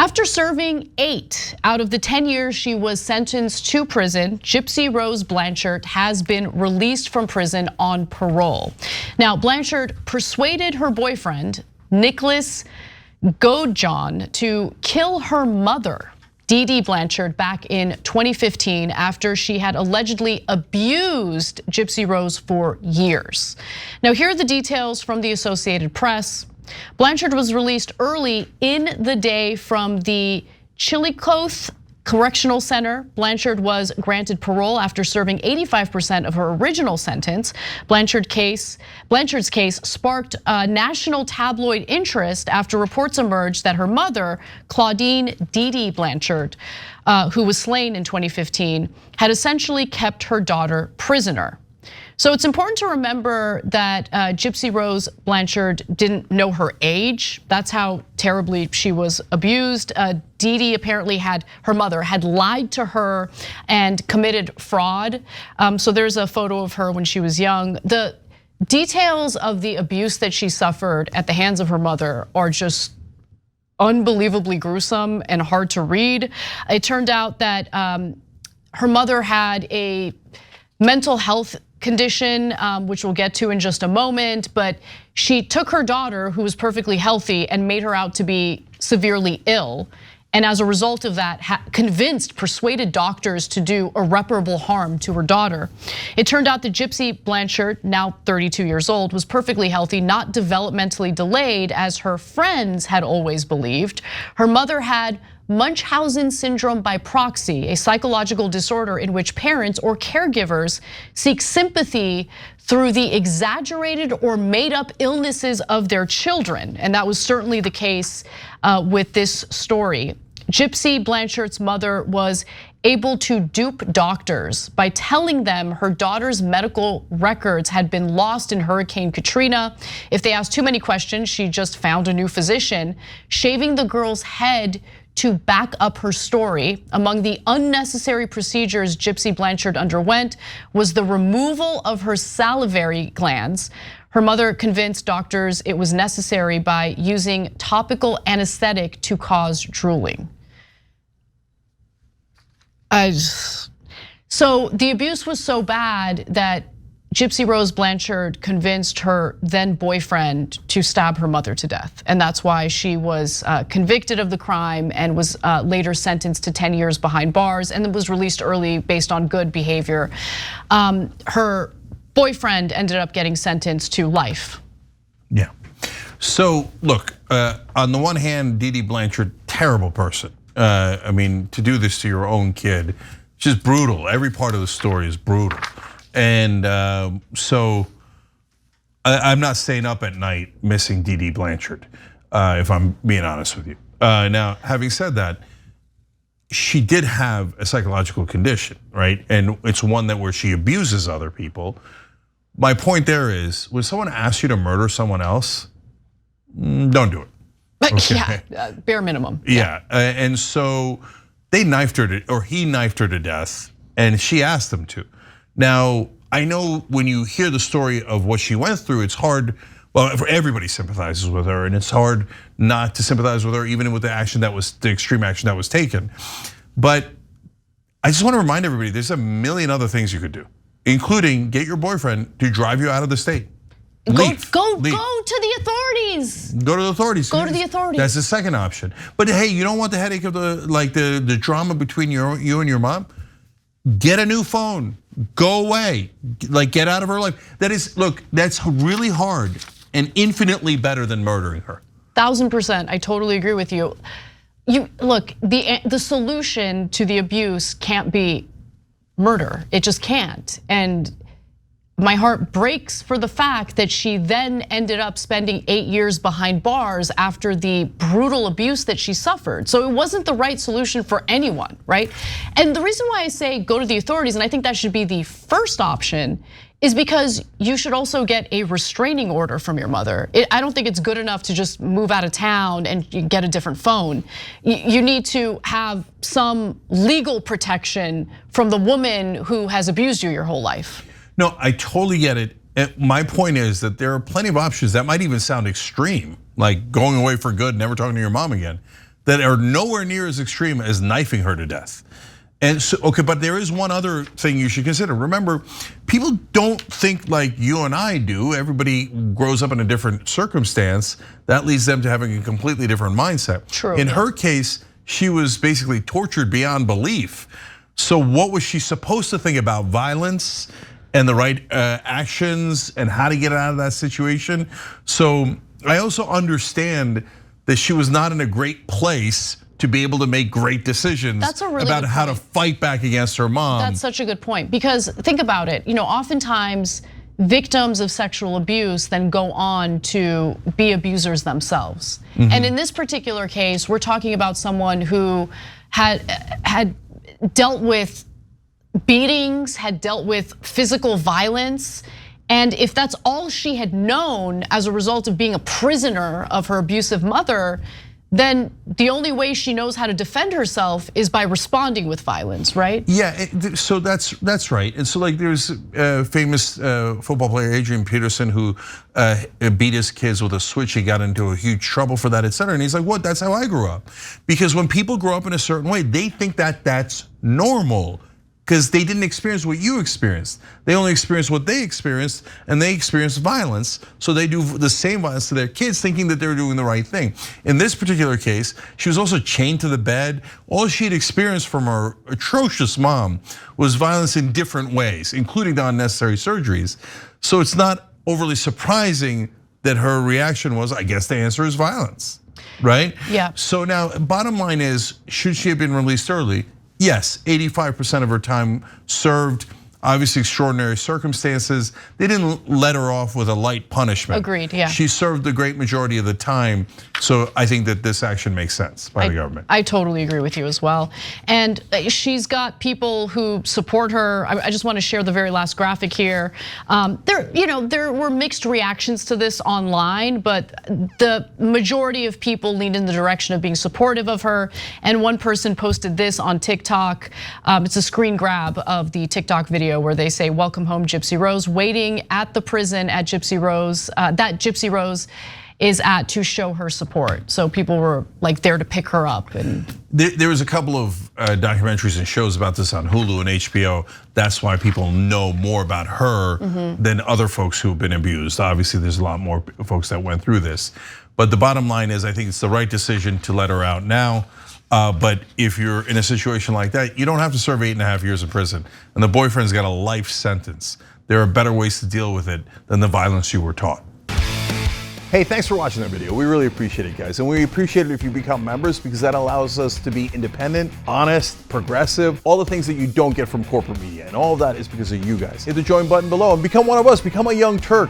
After serving 8 out of the 10 years she was sentenced to prison, Gypsy Rose Blanchard has been released from prison on parole. Now, Blanchard persuaded her boyfriend, Nicholas Godjon, to kill her mother, Dee Dee Blanchard, back in 2015 after she had allegedly abused Gypsy Rose for years. Now, here are the details from the Associated Press. Blanchard was released early in the day from the Chillicothe Correctional Center. Blanchard was granted parole after serving 85% of her original sentence. Blanchard's case sparked national tabloid interest after reports emerged that her mother, Claudine Dee Dee Blanchard, who was slain in 2015, had essentially kept her daughter prisoner. So it's important to remember that Gypsy Rose Blanchard didn't know her age. That's how terribly she was abused. Dee Dee apparently her mother had lied to her and committed fraud. So there's a photo of her when she was young. The details of the abuse that she suffered at the hands of her mother are just unbelievably gruesome and hard to read. It turned out that her mother had a mental health condition, which we'll get to in just a moment, but she took her daughter, who was perfectly healthy, and made her out to be severely ill. And as a result of that, persuaded doctors to do irreparable harm to her daughter. It turned out that Gypsy Blanchard, now 32 years old, was perfectly healthy, not developmentally delayed as her friends had always believed. Her mother had Munchausen syndrome by proxy, a psychological disorder in which parents or caregivers seek sympathy through the exaggerated or made up illnesses of their children. And that was certainly the case with this story. Gypsy Blanchard's mother was able to dupe doctors by telling them her daughter's medical records had been lost in Hurricane Katrina. If they asked too many questions, she just found a new physician, shaving the girl's head to back up her story. Among the unnecessary procedures Gypsy Blanchard underwent was the removal of her salivary glands. Her mother convinced doctors it was necessary by using topical anesthetic to cause drooling. So the abuse was so bad that Gypsy Rose Blanchard convinced her then boyfriend to stab her mother to death. And that's why she was convicted of the crime and was later sentenced to 10 years behind bars and was released early based on good behavior. Her boyfriend ended up getting sentenced to life. Yeah, so look, on the one hand, Dee Dee Blanchard, terrible person. I mean, to do this to your own kid, just brutal. Every part of the story is brutal. And so I'm not staying up at night missing Dee Dee Blanchard, if I'm being honest with you. Now, having said that, she did have a psychological condition, right? And it's one where she abuses other people. My point there is, when someone asks you to murder someone else, don't do it. Okay. Yeah, bare minimum. Yeah, and so they knifed her or he knifed her to death, and she asked them to. Now, I know when you hear the story of what she went through, it's hard, well, everybody sympathizes with her, and it's hard not to sympathize with her, even with the extreme action that was taken. But I just want to remind everybody, there's a million other things you could do, including get your boyfriend to drive you out of the state. Leave. Go to the authorities. Go to the authorities. Go to the authorities. That's the second option. But hey, you don't want the headache of the drama between you and your mom? Get a new phone. Go away. Get out of her life. Look, that's really hard and infinitely better than murdering her. 1000%, I totally agree with you. Look, the solution to the abuse can't be murder. It just can't. And my heart breaks for the fact that she then ended up spending 8 years behind bars after the brutal abuse that she suffered. So it wasn't the right solution for anyone, right? And the reason why I say go to the authorities, and I think that should be the first option, is because you should also get a restraining order from your mother. I don't think it's good enough to just move out of town and get a different phone. You need to have some legal protection from the woman who has abused you your whole life. No, I totally get it. My point is that there are plenty of options that might even sound extreme, like going away for good, never talking to your mom again. that are nowhere near as extreme as knifing her to death. And so, okay, but there is one other thing you should consider. Remember, people don't think like you and I do. Everybody grows up in a different circumstance. That leads them to having a completely different mindset. True. In her case, she was basically tortured beyond belief. So what was she supposed to think about violence and the right actions and how to get out of that situation? So I also understand that she was not in a great place to be able to make great decisions about how to fight back against her mom. That's such a good point, because think about it. Oftentimes victims of sexual abuse then go on to be abusers themselves. And in this particular case, we're talking about someone who had dealt with beatings, had dealt with physical violence. And if that's all she had known as a result of being a prisoner of her abusive mother, then the only way she knows how to defend herself is by responding with violence, right? Yeah, so that's right. And so like there's a famous football player, Adrian Peterson, who beat his kids with a switch. He got into a huge trouble for that, et cetera. And he's like, what, that's how I grew up. Because when people grow up in a certain way, they think that that's normal, because they didn't experience what you experienced. They only experienced what they experienced, and they experienced violence. So they do the same violence to their kids, thinking that they're doing the right thing. In this particular case, she was also chained to the bed. All she'd experienced from her atrocious mom was violence in different ways, including the unnecessary surgeries. So it's not overly surprising that her reaction was, I guess the answer is violence, right? Yeah. So now, bottom line is, should she have been released early? Yes, 85% of her time served. Obviously, extraordinary circumstances. They didn't let her off with a light punishment. Agreed, yeah. She served the great majority of the time. So I think that this action makes sense by the government. I totally agree with you as well. And she's got people who support her. I just want to share the very last graphic here. There were mixed reactions to this online, but the majority of people leaned in the direction of being supportive of her. And one person posted this on TikTok. It's a screen grab of the TikTok video where they say, "Welcome home, Gypsy Rose," waiting at the prison at Gypsy Rose, that Gypsy Rose is at, to show her support. So people were like there to pick her up. And there was a couple of documentaries and shows about this on Hulu and HBO. That's why people know more about her than other folks who've been abused. Obviously, there's a lot more folks that went through this. But the bottom line is, I think it's the right decision to let her out now. But if you're in a situation like that, you don't have to serve 8.5 years in prison. And the boyfriend's got a life sentence. There are better ways to deal with it than the violence you were taught. Hey, thanks for watching that video. We really appreciate it, guys. And we appreciate it if you become members, because that allows us to be independent, honest, progressive, all the things that you don't get from corporate media. And all of that is because of you guys. Hit the join button below and become one of us, become a Young Turk.